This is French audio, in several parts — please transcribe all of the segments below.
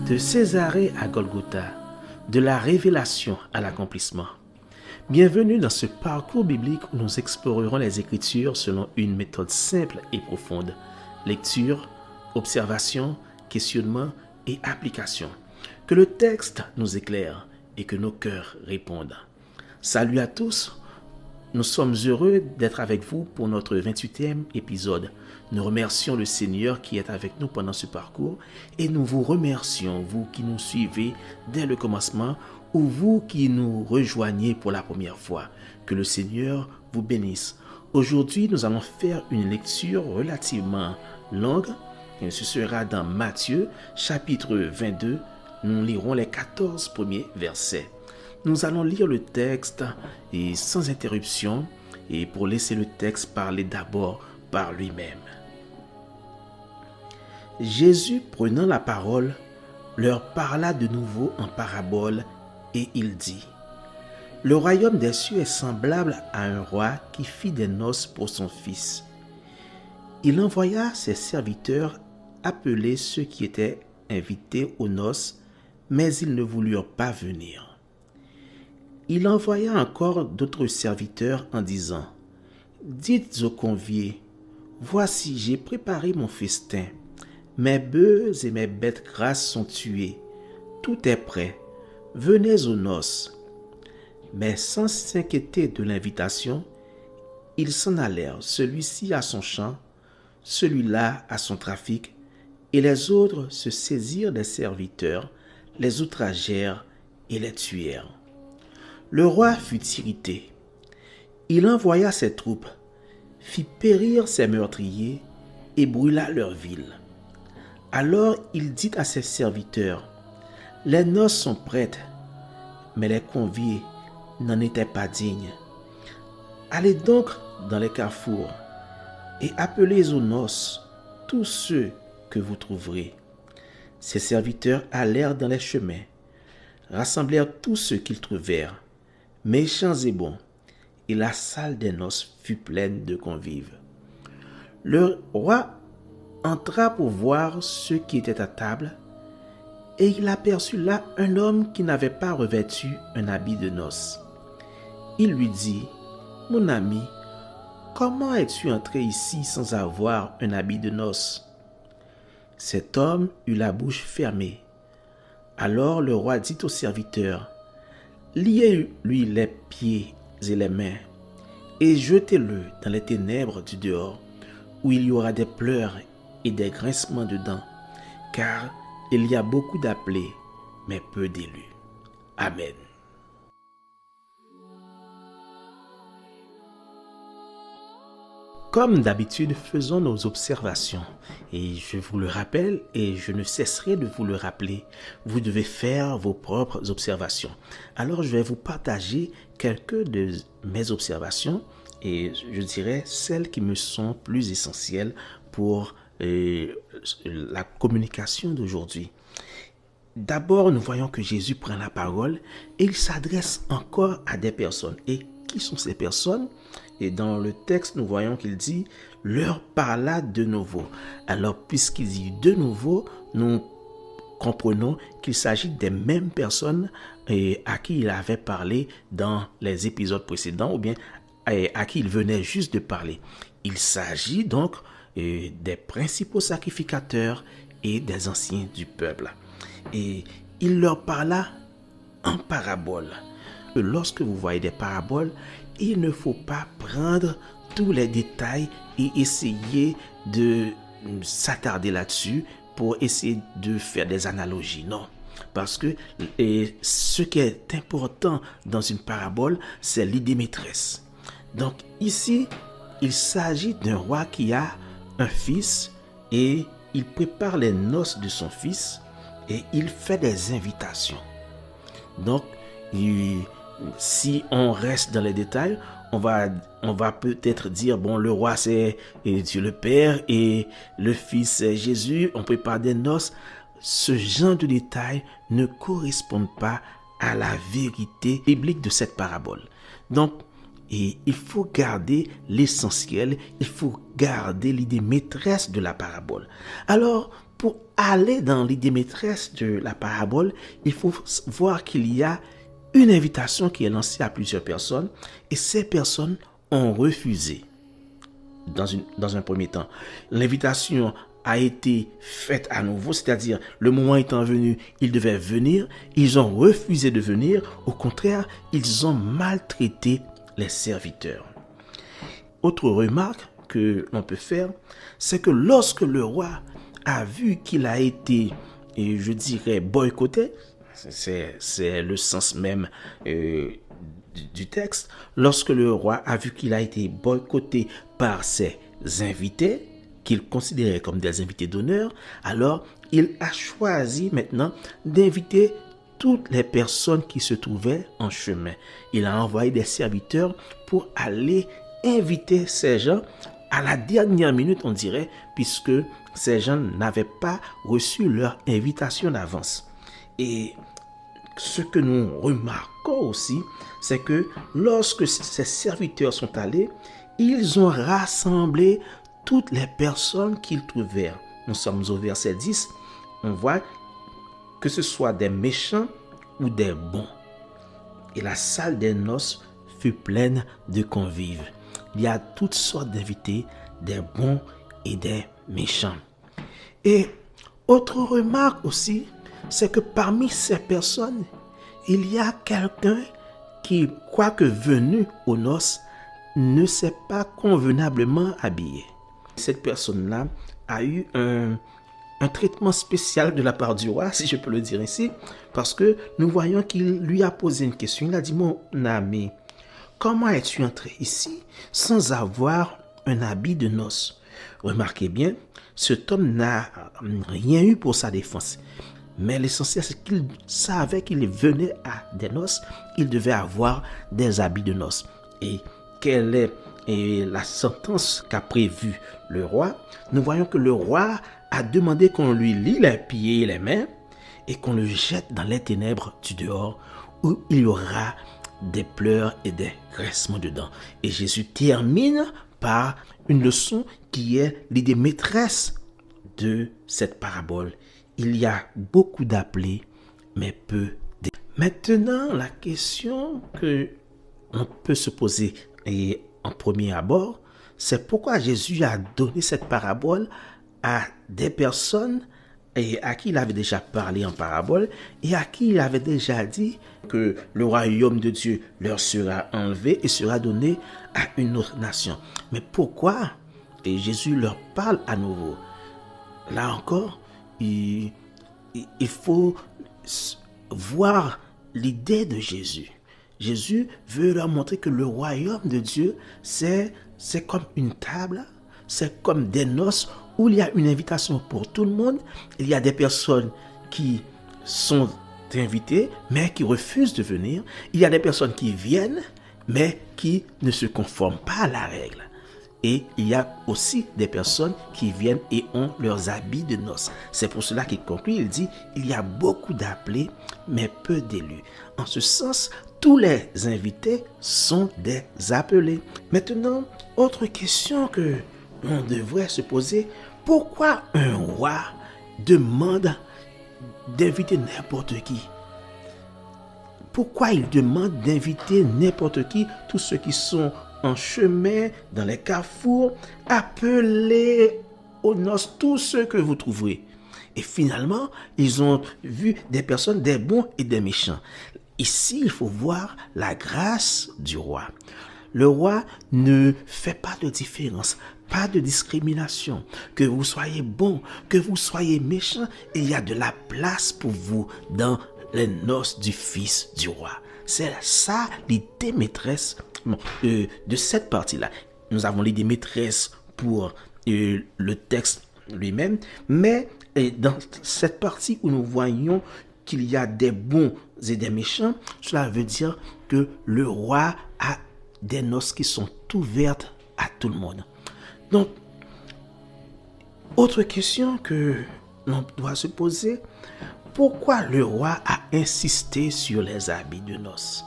De Césarée à Golgotha, de la révélation à l'accomplissement. Bienvenue dans ce parcours biblique où nous explorerons les Écritures selon une méthode simple et profonde. Lecture, observation, questionnement et application. Que le texte nous éclaire et que nos cœurs répondent. Salut à tous, nous sommes heureux d'être avec vous pour notre 28e épisode. Nous remercions le Seigneur qui est avec nous pendant ce parcours et nous vous remercions, vous qui nous suivez dès le commencement ou vous qui nous rejoignez pour la première fois. Que le Seigneur vous bénisse. Aujourd'hui, nous allons faire une lecture relativement longue. Et ce sera dans Matthieu, chapitre 22. Nous lirons les 14 premiers versets. Nous allons lire le texte et sans interruption et pour laisser le texte parler d'abord par lui-même. Jésus, prenant la parole, leur parla de nouveau en parabole et il dit : Le royaume des cieux est semblable à un roi qui fit des noces pour son fils. Il envoya ses serviteurs appeler ceux qui étaient invités aux noces, mais ils ne voulurent pas venir. Il envoya encore d'autres serviteurs en disant : Dites aux conviés, voici, j'ai préparé mon festin. Mes bœufs et mes bêtes grasses sont tués. Tout est prêt. Venez aux noces. Mais sans s'inquiéter de l'invitation, ils s'en allèrent, celui-ci à son champ, celui-là à son trafic, et les autres se saisirent des serviteurs, les outragèrent et les tuèrent. Le roi fut irrité. Il envoya ses troupes, fit périr ses meurtriers et brûla leur ville. Alors il dit à ses serviteurs : Les noces sont prêtes, mais les conviés n'en étaient pas dignes. Allez donc dans les carrefours et appelez aux noces tous ceux que vous trouverez. Ses serviteurs allèrent dans les chemins, rassemblèrent tous ceux qu'ils trouvèrent, méchants et bons, et la salle des noces fut pleine de convives. Le roi entra pour voir ceux qui étaient à table, et il aperçut là un homme qui n'avait pas revêtu un habit de noces. Il lui dit : Mon ami, comment es-tu entré ici sans avoir un habit de noces ? Cet homme eut la bouche fermée. Alors le roi dit au serviteur : Liez-lui les pieds et les mains, et jetez-le dans les ténèbres du dehors, où il y aura des pleurs et des grincements de dents, car il y a beaucoup d'appelés, mais peu d'élus. Amen. Comme d'habitude, faisons nos observations. Et je vous le rappelle, et je ne cesserai de vous le rappeler, vous devez faire vos propres observations. Alors, je vais vous partager quelques de mes observations, et je dirais celles qui me sont plus essentielles pour la communication d'aujourd'hui. D'abord, nous voyons que Jésus prend la parole et il s'adresse encore à des personnes. Et qui sont ces personnes ? Et dans le texte, nous voyons qu'il dit « leur parla de nouveau ». Alors, puisqu'il dit « de nouveau », nous comprenons qu'il s'agit des mêmes personnes à qui il avait parlé dans les épisodes précédents ou bien à qui il venait juste de parler. Il s'agit donc des principaux sacrificateurs et des anciens du peuple. Et il leur parla en parabole. Lorsque vous voyez des paraboles, il ne faut pas prendre tous les détails et essayer de s'attarder là-dessus pour essayer de faire des analogies. Non. Parce que ce qui est important dans une parabole, c'est l'idée maîtresse. Donc ici, il s'agit d'un roi qui a un fils et il prépare les noces de son fils et il fait des invitations. Donc, si on reste dans les détails, on va peut-être dire, bon, le roi c'est Dieu le Père et le Fils c'est Jésus, on prépare des noces. Ce genre de détails ne correspondent pas à la vérité biblique de cette parabole. Donc, il faut garder l'essentiel, il faut garder l'idée maîtresse de la parabole. Alors, pour aller dans l'idée maîtresse de la parabole, il faut voir qu'il y a une invitation qui est lancée à plusieurs personnes et ces personnes ont refusé dans un premier temps. L'invitation a été faite à nouveau, c'est-à-dire le moment étant venu, ils devaient venir, ils ont refusé de venir, au contraire, ils ont maltraité les serviteurs. Autre remarque que l'on peut faire, c'est que lorsque le roi a vu qu'il a été, je dirais, boycotté, c'est le sens même du texte, lorsque le roi a vu qu'il a été boycotté par ses invités, qu'il considérait comme des invités d'honneur, alors il a choisi maintenant d'inviter toutes les personnes qui se trouvaient en chemin. Il a envoyé des serviteurs pour aller inviter ces gens à la dernière minute, on dirait, puisque ces gens n'avaient pas reçu leur invitation d'avance. Et ce que nous remarquons aussi, c'est que lorsque ces serviteurs sont allés, ils ont rassemblé toutes les personnes qu'ils trouvèrent. Nous sommes au verset 10, on voit que ce soit des méchants ou des bons. Et la salle des noces fut pleine de convives. Il y a toutes sortes d'invités, des bons et des méchants. Et autre remarque aussi, c'est que parmi ces personnes, il y a quelqu'un qui, quoique venu aux noces, ne s'est pas convenablement habillé. Cette personne-là a eu un traitement spécial de la part du roi, si je peux le dire ainsi, parce que nous voyons qu'il lui a posé une question. Il a dit, mon ami, comment es-tu entré ici sans avoir un habit de noces? Remarquez bien, cet homme n'a rien eu pour sa défense. Mais l'essentiel, c'est qu'il savait qu'il venait à des noces, il devait avoir des habits de noces. Et quelle est la sentence qu'a prévue le roi? Nous voyons que le roi a demandé qu'on lui lie les pieds et les mains et qu'on le jette dans les ténèbres du dehors où il y aura des pleurs et des grincements de dents. Et Jésus termine par une leçon qui est l'idée maîtresse de cette parabole. Il y a beaucoup d'appelés, mais peu d'élus. Maintenant, la question que on peut se poser en premier abord, c'est pourquoi Jésus a donné cette parabole à des personnes et à qui il avait déjà parlé en parabole et à qui il avait déjà dit que le royaume de Dieu leur sera enlevé et sera donné à une autre nation. Mais pourquoi Jésus leur parle à nouveau? Là encore, il faut voir l'idée de Jésus. Jésus veut leur montrer que le royaume de Dieu, c'est comme une table, c'est comme des noces où il y a une invitation pour tout le monde. Il y a des personnes qui sont invitées, mais qui refusent de venir. Il y a des personnes qui viennent, mais qui ne se conforment pas à la règle. Et il y a aussi des personnes qui viennent et ont leurs habits de noces. C'est pour cela qu'il conclut, il dit, il y a beaucoup d'appelés, mais peu d'élus. En ce sens, tous les invités sont des appelés. Maintenant, autre question que l'on devrait se poser, pourquoi un roi demande d'inviter n'importe qui? Pourquoi il demande d'inviter n'importe qui, tous ceux qui sont en chemin, dans les carrefours, appelez aux noces tous ceux que vous trouverez? Et finalement, ils ont vu des personnes, des bons et des méchants. Ici, il faut voir la grâce du roi. Le roi ne fait pas de différence, pas de discrimination. Que vous soyez bon, que vous soyez méchant, il y a de la place pour vous dans les noces du fils du roi. C'est ça l'idée maîtresse de cette partie-là. Nous avons l'idée maîtresse pour le texte lui-même, mais dans cette partie où nous voyons qu'il y a des bons et des méchants, cela veut dire que le roi a des noces qui sont ouvertes à tout le monde. Donc, autre question que l'on doit se poser, pourquoi le roi a insisté sur les habits de noces?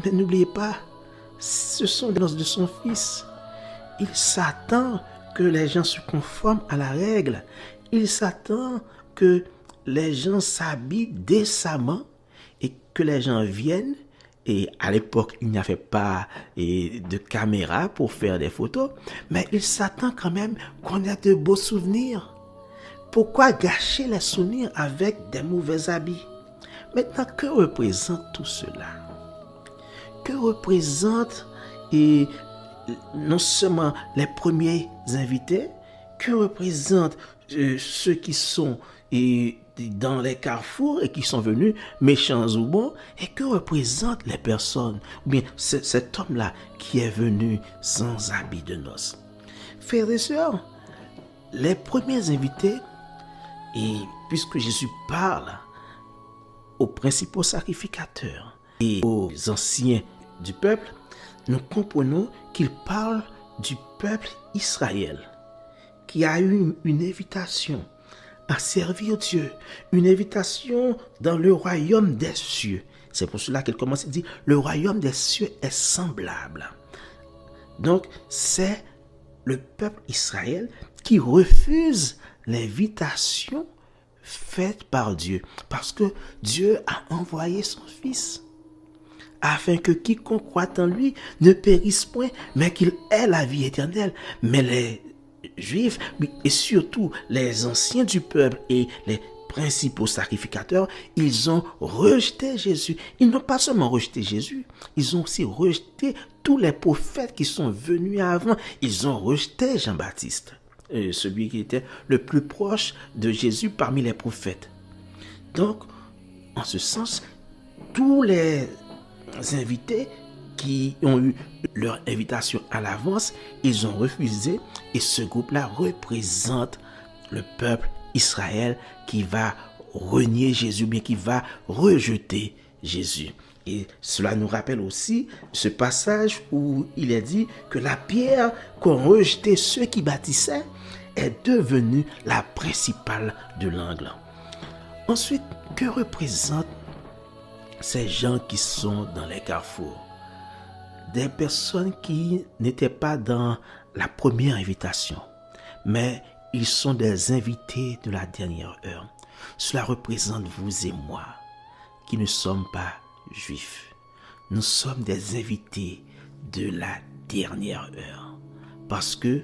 Mais n'oubliez pas, ce sont les noces de son fils. Il s'attend que les gens se conforment à la règle. il s'attend que les gens s'habillent décemment et que les gens viennent. Et à l'époque, il n'y avait pas de caméra pour faire des photos, mais il s'attend quand même qu'on ait de beaux souvenirs. Pourquoi gâcher les souvenirs avec des mauvais habits? Maintenant, que représente tout cela? Que représente non seulement les premiers invités, que représentent ceux qui sont dans les carrefours et qui sont venus méchants ou bons, et que représentent les personnes, ou bien cet homme-là qui est venu sans habit de noces. Frères et sœurs, les premiers invités, et puisque Jésus parle aux principaux sacrificateurs et aux anciens du peuple, nous comprenons qu'il parle du peuple Israël, qui a eu une invitation à servir Dieu, une invitation dans le royaume des cieux. C'est pour cela qu'il commence à dire, le royaume des cieux est semblable. Donc, c'est le peuple Israël qui refuse l'invitation faite par Dieu, parce que Dieu a envoyé son Fils, afin que quiconque croit en lui ne périsse point, mais qu'il ait la vie éternelle. Mais les Juifs, et surtout les anciens du peuple et les principaux sacrificateurs, ils ont rejeté Jésus. Ils n'ont pas seulement rejeté Jésus, ils ont aussi rejeté tous les prophètes qui sont venus avant. Ils ont rejeté Jean-Baptiste, celui qui était le plus proche de Jésus parmi les prophètes. Donc, en ce sens, tous les invités qui ont eu leur invitation à l'avance, ils ont refusé, et ce groupe-là représente le peuple Israël qui va renier Jésus, bien qui va rejeter Jésus. Et cela nous rappelle aussi ce passage où il est dit que la pierre qu'ont rejeté ceux qui bâtissaient est devenue la principale de l'angle. Ensuite, que représentent ces gens qui sont dans les carrefours? Des personnes qui n'étaient pas dans la première invitation, mais ils sont des invités de la dernière heure. Cela représente vous et moi, qui ne sommes pas juifs. Nous sommes des invités de la dernière heure. Parce que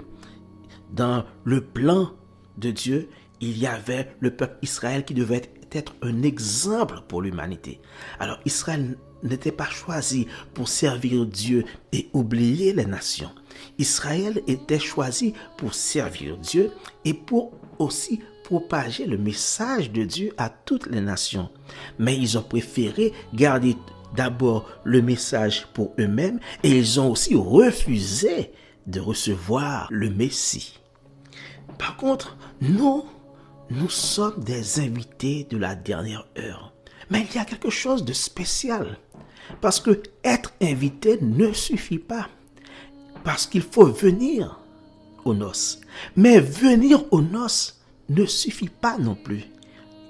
dans le plan de Dieu, il y avait le peuple Israël qui devait être un exemple pour l'humanité. Alors Israël n'était pas choisi pour servir Dieu et oublier les nations. Israël était choisi pour servir Dieu et pour aussi propager le message de Dieu à toutes les nations. Mais ils ont préféré garder d'abord le message pour eux-mêmes, et ils ont aussi refusé de recevoir le Messie. Par contre, nous sommes des invités de la dernière heure. Mais il y a quelque chose de spécial. Parce que être invité ne suffit pas. Parce qu'il faut venir aux noces. Mais venir aux noces ne suffit pas non plus.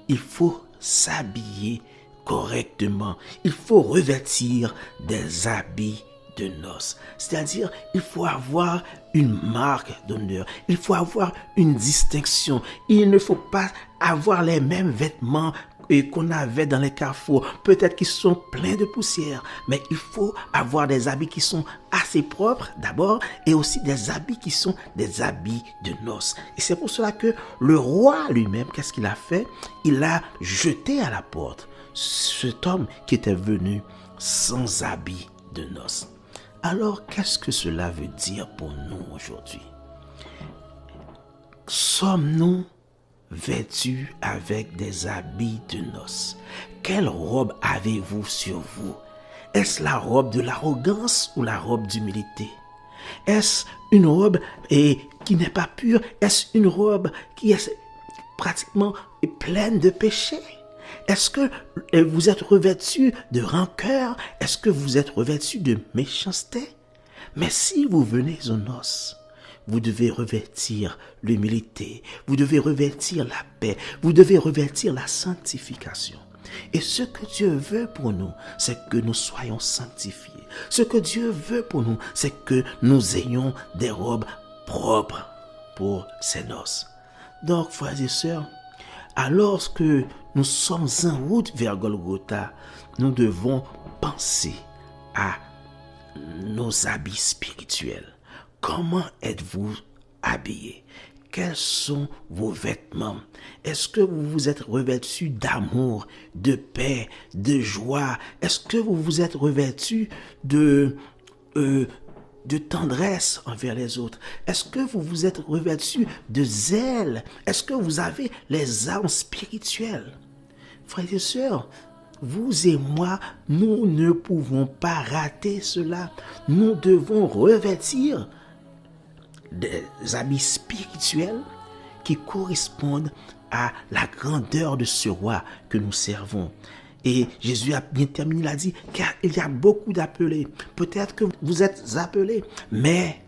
Il faut s'habiller correctement. Il faut revêtir des habits de noces. C'est-à-dire, il faut avoir une marque d'honneur. Il faut avoir une distinction. Il ne faut pas avoir les mêmes vêtements qu'on avait dans les carrefours, peut-être qu'ils sont pleins de poussière, mais il faut avoir des habits qui sont assez propres d'abord, et aussi des habits qui sont des habits de noces. Et c'est pour cela que le roi lui-même, qu'est-ce qu'il a fait? Il a jeté à la porte cet homme qui était venu sans habit de noces. Alors, qu'est-ce que cela veut dire pour nous aujourd'hui? Sommes-nous vêtus avec des habits de noces? Quelle robe avez-vous sur vous? Est-ce la robe de l'arrogance ou la robe d'humilité? Est-ce une robe qui n'est pas pure? Est-ce une robe qui est pratiquement pleine de péchés? Est-ce que vous êtes revêtus de rancœur? Est-ce que vous êtes revêtus de méchanceté? Mais si vous venez aux noces, vous devez revêtir l'humilité, vous devez revêtir la paix, vous devez revêtir la sanctification. Et ce que Dieu veut pour nous, c'est que nous soyons sanctifiés. Ce que Dieu veut pour nous, c'est que nous ayons des robes propres pour ces noces. Donc, frères et sœurs, alors que nous sommes en route vers Golgotha, nous devons penser à nos habits spirituels. Comment êtes-vous habillés? Quels sont vos vêtements? Est-ce que vous vous êtes revêtus d'amour, de paix, de joie? Est-ce que vous vous êtes revêtus de tendresse envers les autres? Est-ce que vous vous êtes revêtus de zèle? Est-ce que vous avez les armes spirituelles? Frères et sœurs, vous et moi, nous ne pouvons pas rater cela. Nous devons revêtir des habits spirituels qui correspondent à la grandeur de ce roi que nous servons. Et Jésus a bien terminé, il a dit, car il y a beaucoup d'appelés. Peut-être que vous êtes appelés, mais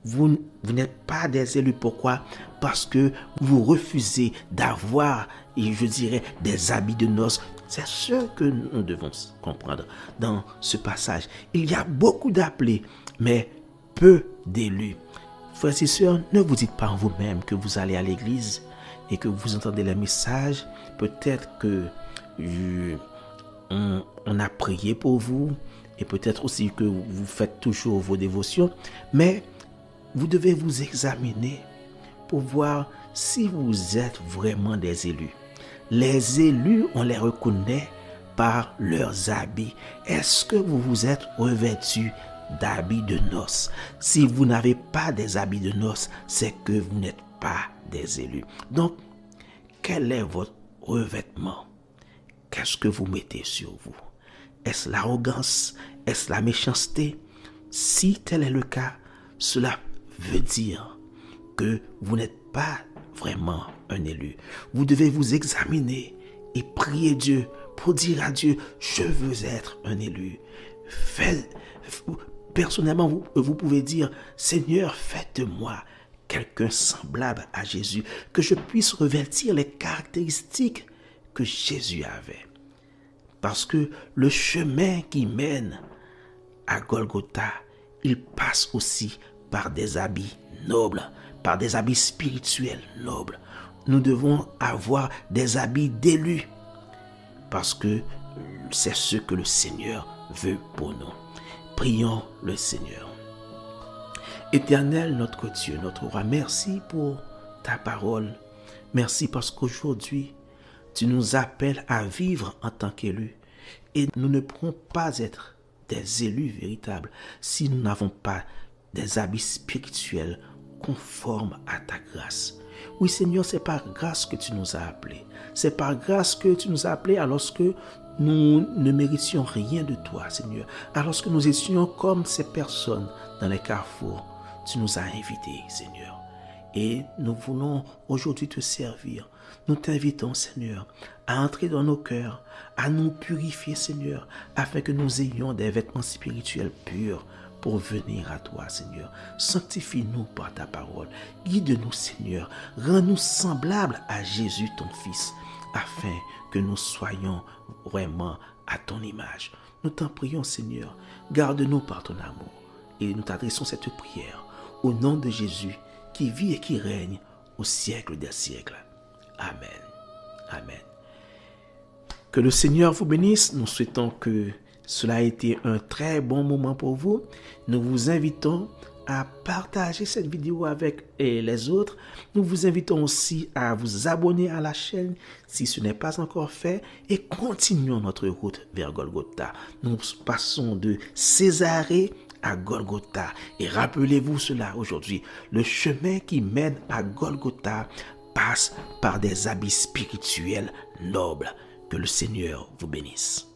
vous n'êtes pas des élus. Pourquoi? Parce que vous refusez d'avoir, et je dirais, des habits de noces. C'est ce que nous devons comprendre dans ce passage. Il y a beaucoup d'appelés, mais peu d'élus. Frères et sœurs, ne vous dites pas en vous-même que vous allez à l'église et que vous entendez les messages. Peut-être que on a prié pour vous et peut-être aussi que vous faites toujours vos dévotions, mais vous devez vous examiner pour voir si vous êtes vraiment des élus. Les élus, on les reconnaît par leurs habits. Est-ce que vous vous êtes revêtus d'habits de noces? Si vous n'avez pas des habits de noces, c'est que vous n'êtes pas des élus. Donc, quel est votre revêtement? Qu'est-ce que vous mettez sur vous? Est-ce l'arrogance? Est-ce la méchanceté? Si tel est le cas, cela veut dire que vous n'êtes pas vraiment un élu. Vous devez vous examiner et prier Dieu pour dire à Dieu, je veux être un élu. Personnellement, vous pouvez dire, Seigneur, faites de moi quelqu'un semblable à Jésus, que je puisse revêtir les caractéristiques que Jésus avait. Parce que le chemin qui mène à Golgotha, il passe aussi par des habits nobles, par des habits spirituels nobles. Nous devons avoir des habits d'élus, parce que c'est ce que le Seigneur veut pour nous. Prions le Seigneur. Éternel, notre Dieu, notre roi, merci pour ta parole. Merci parce qu'aujourd'hui, tu nous appelles à vivre en tant qu'élus. Et nous ne pourrons pas être des élus véritables si nous n'avons pas des habits spirituels conformes à ta grâce. Oui, Seigneur, c'est par grâce que tu nous as appelés. C'est par grâce que tu nous as appelés alors que nous ne méritions rien de toi, Seigneur. Alors que nous étions comme ces personnes dans les carrefours, tu nous as invités, Seigneur. Et nous voulons aujourd'hui te servir. Nous t'invitons, Seigneur, à entrer dans nos cœurs, à nous purifier, Seigneur, afin que nous ayons des vêtements spirituels purs pour venir à toi, Seigneur. Sanctifie-nous par ta parole. Guide-nous, Seigneur. Rends-nous semblables à Jésus, ton Fils, afin que nous soyons vraiment à ton image. Nous t'en prions, Seigneur. Garde-nous par ton amour. Et nous t'adressons cette prière au nom de Jésus, qui vit et qui règne au siècle des siècles. Amen. Amen. Que le Seigneur vous bénisse. Nous souhaitons que cela a été un très bon moment pour vous. Nous vous invitons à partager cette vidéo avec les autres. Nous vous invitons aussi à vous abonner à la chaîne si ce n'est pas encore fait et continuons notre route vers Golgotha. Nous passons de Césarée à Golgotha et rappelez-vous cela aujourd'hui. Le chemin qui mène à Golgotha passe par des habits spirituels nobles. Que le Seigneur vous bénisse.